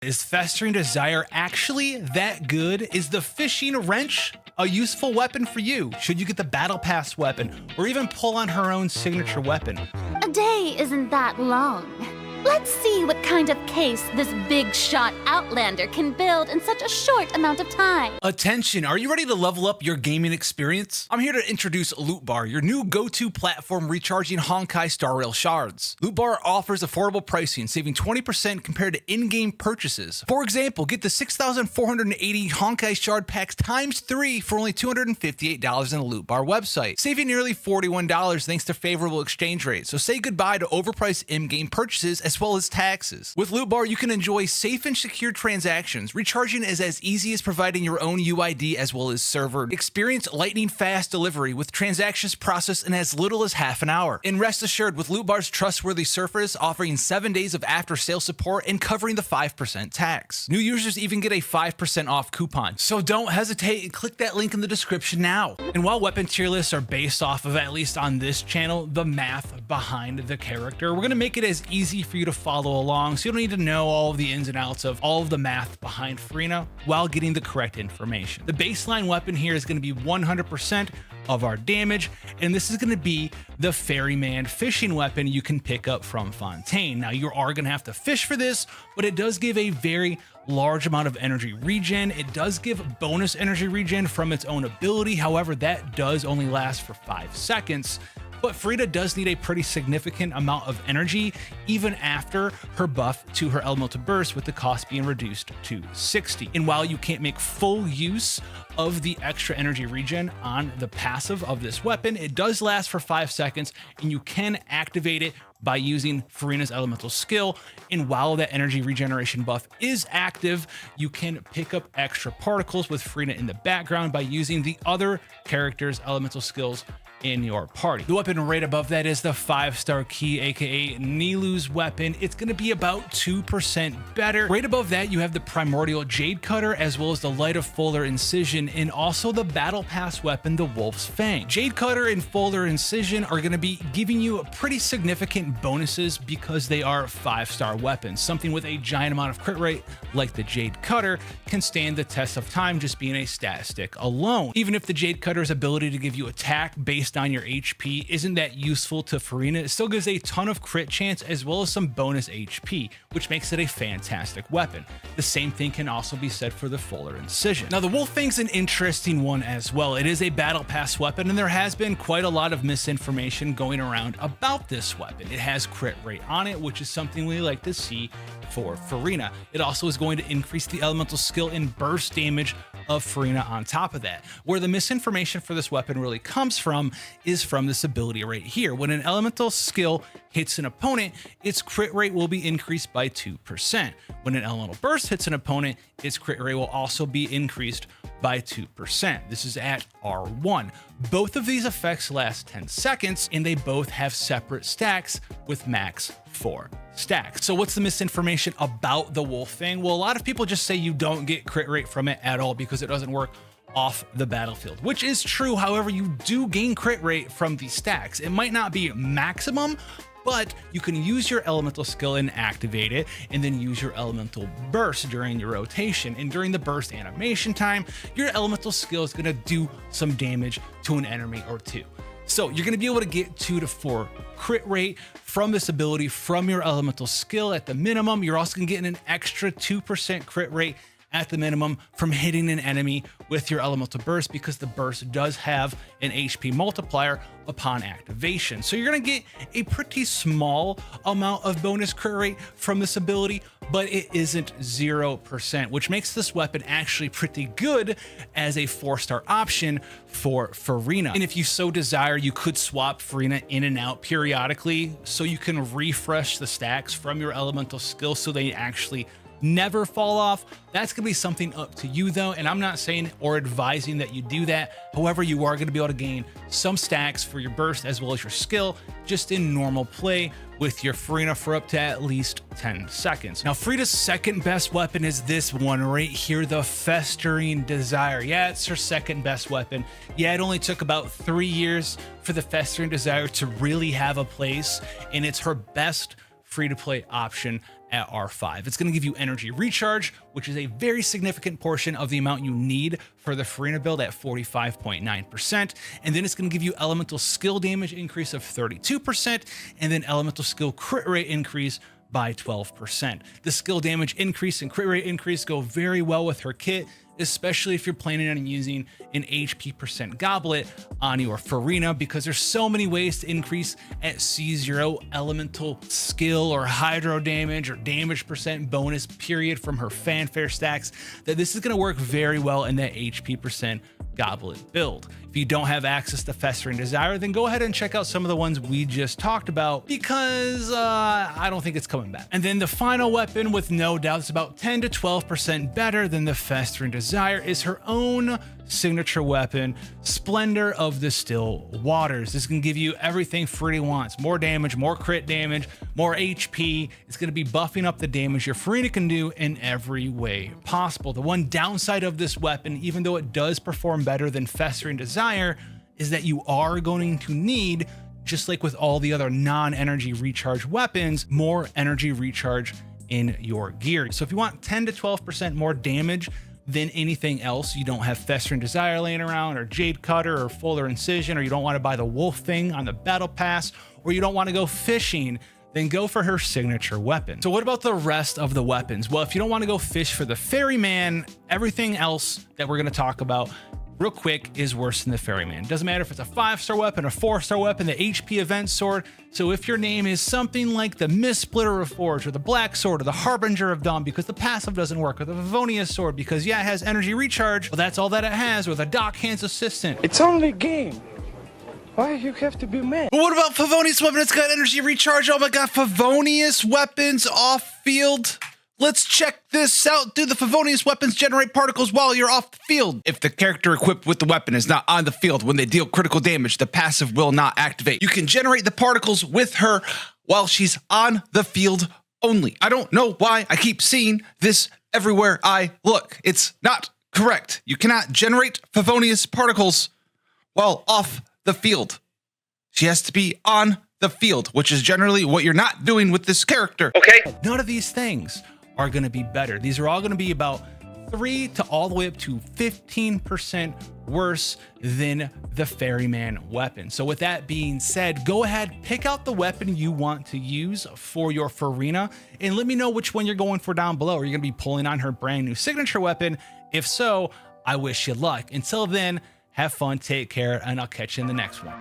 Is Festering Desire actually that good? Is the Fishing Wrench a useful weapon for you? Should you get the Battle Pass weapon or even pull on her own signature weapon? A day isn't that long. Let's see what kind of case this big shot Outlander can build in such a short amount of time. Attention, are you ready to level up your gaming experience? I'm here to introduce Loot Bar, your new go-to platform recharging Honkai Star Rail shards. Loot Bar offers affordable pricing, saving 20% compared to in-game purchases. For example, get the 6,480 Honkai shard packs times 3 for only $258 on the Loot Bar website, saving nearly $41 thanks to favorable exchange rates. So say goodbye to overpriced in-game purchases as well as taxes. With Loot Bar, you can enjoy safe and secure transactions. Recharging is as easy as providing your own UID as well as server. Experience lightning fast delivery with transactions processed in as little as half an hour. And rest assured, with Loot Bar's trustworthy service offering 7 days of after-sale support and covering the 5% tax. New users even get a 5% off coupon. So don't hesitate and click that link in the description now. And while weapon tier lists are based off of, at least on this channel, the math behind the character, we're gonna make it as easy for you to follow along, so you don't need to know all of the ins and outs of all of the math behind Furina while getting the correct information. The baseline weapon here is going to be 100% of our damage, and this is going to be the Ferryman fishing weapon you can pick up from Fontaine. Now, you are going to have to fish for this, but it does give a very large amount of energy regen. It does give bonus energy regen from its own ability. However, that does only last for 5 seconds. But Furina does need a pretty significant amount of energy even after her buff to her elemental burst, with the cost being reduced to 60. And while you can't make full use of the extra energy regen on the passive of this weapon, it does last for 5 seconds and you can activate it by using Furina's elemental skill. And while that energy regeneration buff is active, you can pick up extra particles with Furina in the background by using the other character's elemental skills in your party. The weapon right above that is the 5-star key, aka Nilu's weapon. It's going to be about 2% better. Right above that, you have the primordial jade cutter, as well as the light of fuller incision, and also the battle pass weapon, the wolf's fang. Jade cutter and fuller incision are going to be giving you pretty significant bonuses because they are 5-star weapons. Something with a giant amount of crit rate like the jade cutter can stand the test of time just being a stat stick alone. Even if the jade cutter's ability to give you attack based on your HP isn't that useful to Furina, it still gives a ton of crit chance as well as some bonus HP, which makes it a fantastic weapon. The same thing can also be said for the fuller incision. Now, the wolf fang's an interesting one as well. It is a battle pass weapon, and there has been quite a lot of misinformation going around about this weapon. It has crit rate on it, which is something we like to see for Furina. It also is going to increase the elemental skill and burst damage of Furina on top of that. Where the misinformation for this weapon really comes from is from this ability right here. When an elemental skill hits an opponent, its crit rate will be increased by 2%. When an elemental burst hits an opponent, its crit rate will also be increased by 2%. This is at R1. Both of these effects last 10 seconds, and they both have separate stacks with max 4 stacks. So what's the misinformation about the wolf fang? Well, a lot of people just say you don't get crit rate from it at all because it doesn't work off the battlefield, which is true. However, you do gain crit rate from these stacks. It might not be maximum, but you can use your elemental skill and activate it, and then use your elemental burst during your rotation. And during the burst animation time, your elemental skill is going to do some damage to an enemy or two. So you're going to be able to get 2 to 4 crit rate from this ability from your elemental skill at the minimum. You're also going to get an extra 2% crit rate at the minimum from hitting an enemy with your elemental burst, because the burst does have an HP multiplier upon activation. So you're going to get a pretty small amount of bonus crit rate from this ability, but it isn't 0%, which makes this weapon actually pretty good as a 4-star option for Furina. And if you so desire, you could swap Furina in and out periodically so you can refresh the stacks from your elemental skill so they actually never fall off. That's going to be something up to you though, and I'm not saying or advising that you do that. However, you are going to be able to gain some stacks for your burst as well as your skill just in normal play with your Furina for up to at least 10 seconds. Now, Furina's second best weapon is this one right here, the Festering Desire. Yeah, it's her second best weapon. Yeah, it only took about 3 years for the Festering Desire to really have a place, and it's her best free-to-play option at R5. It's going to give you energy recharge, which is a very significant portion of the amount you need for the Furina build at 45.9%. And then it's going to give you elemental skill damage increase of 32%, and then elemental skill crit rate increase by 12%. The skill damage increase and crit rate increase go very well with her kit, especially if you're planning on using an HP percent goblet on your Furina, because there's so many ways to increase at C0 elemental skill or hydro damage or damage percent bonus period from her fanfare stacks, that this is going to work very well in that HP percent goblet build. If you don't have access to Festering Desire, then go ahead and check out some of the ones we just talked about, because I don't think it's coming back. And then the final weapon, with no doubt, it's about 10 to 12% better than the Festering Desire, is her own signature weapon, Splendor of the Still Waters. This can give you everything Furina wants: more damage, more crit damage, more HP. It's going to be buffing up the damage your Furina can do in every way possible. The one downside of this weapon, even though it does perform better than Festering Desire, is that you are going to need, just like with all the other non-energy recharge weapons, more energy recharge in your gear. So if you want 10 to 12% more damage than anything else, you don't have Festering Desire laying around, or Jade Cutter, or Fuller Incision, or you don't want to buy the wolf thing on the battle pass, or you don't want to go fishing, then go for her signature weapon. So what about the rest of the weapons? Well, if you don't want to go fish for the ferryman, everything else that we're going to talk about real quick is worse than the ferryman. Doesn't matter if it's a 5-star weapon, a 4-star weapon, the HP event sword. So if your name is something like the Mist Splitter of Forge, or the Black Sword, or the Harbinger of Dawn because the passive doesn't work, or the Favonius Sword because, yeah, it has energy recharge, well, that's all that it has, or the Dock Hands Assistant. It's only a game. Why you have to be mad? But what about Favonius Weapon? It's got energy recharge. Oh my god, Favonius weapons off field. Let's check this out. Do the Favonius weapons generate particles while you're off the field? If the character equipped with the weapon is not on the field when they deal critical damage, the passive will not activate. You can generate the particles with her while she's on the field only. I don't know why I keep seeing this everywhere I look. It's not correct. You cannot generate Favonius particles while off the field. She has to be on the field, which is generally what you're not doing with this character. Okay. None of these things are going to be better. These are all going to be about 3 to all the way up to 15% worse than the ferryman weapon. So with that being said, go ahead, pick out the weapon you want to use for your Furina, and let me know which one you're going for down below. Are you going to be pulling on her brand new signature weapon? If so, I wish you luck. Until then, have fun, take care, and I'll catch you in the next one.